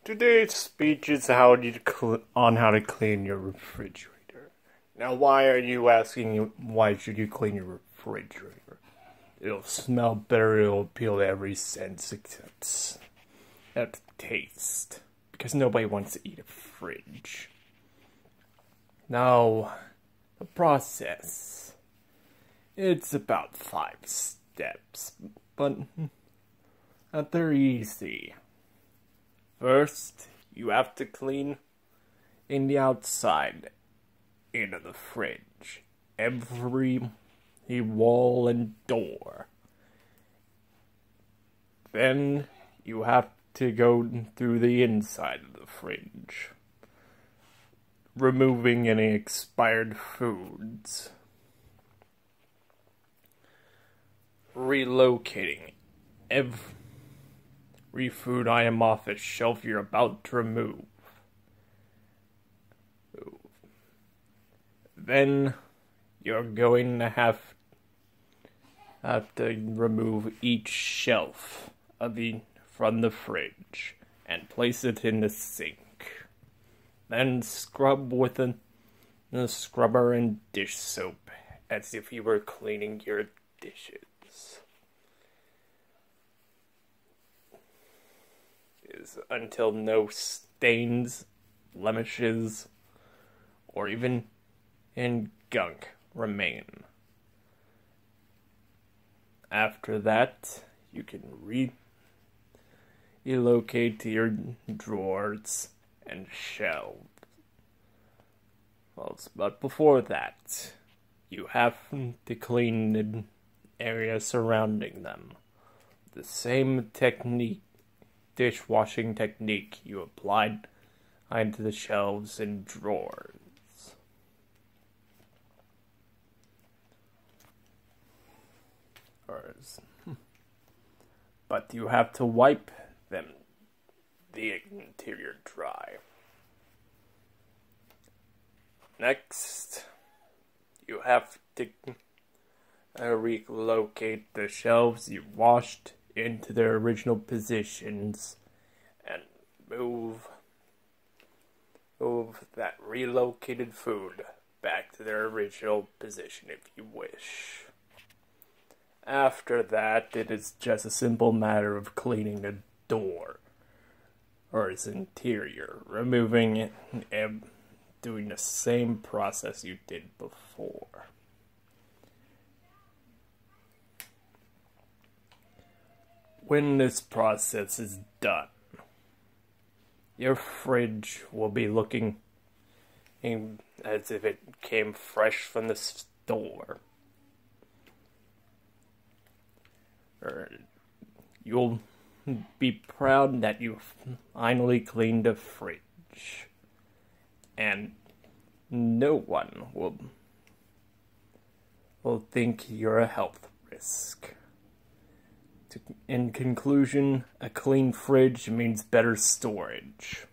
Today's speech is how to clean your refrigerator. Now, why are you asking? Why should you clean your refrigerator? It'll smell better. It'll appeal to every sense except taste, because nobody wants to eat a fridge. Now, the process. It's about 5 steps, but they're easy. First, you have to clean in the outside end of the fridge. Every wall and door. Then, you have to go through the inside of the fridge, removing any expired foods. Relocating every food item off the shelf you're about to remove. Then you're going to have to remove each shelf from the fridge and place it in the sink. Then scrub with a scrubber and dish soap as if you were cleaning your dishes. Until no stains, blemishes, or even gunk remain. After that, you can relocate to your drawers and shelves. But before that, you have to clean the area surrounding them. The same dishwashing technique you applied onto the shelves and drawers. But you have to wipe the interior dry. Next, you have to relocate the shelves you washed into their original positions and move that relocated food back to their original position if you wish. After that, it is just a simple matter of cleaning the door or its interior, removing it and doing the same process you did before. When this process is done, your fridge will be looking as if it came fresh from the store. You'll be proud that you finally cleaned the fridge, and no one will think you're a health risk. In conclusion, a clean fridge means better storage.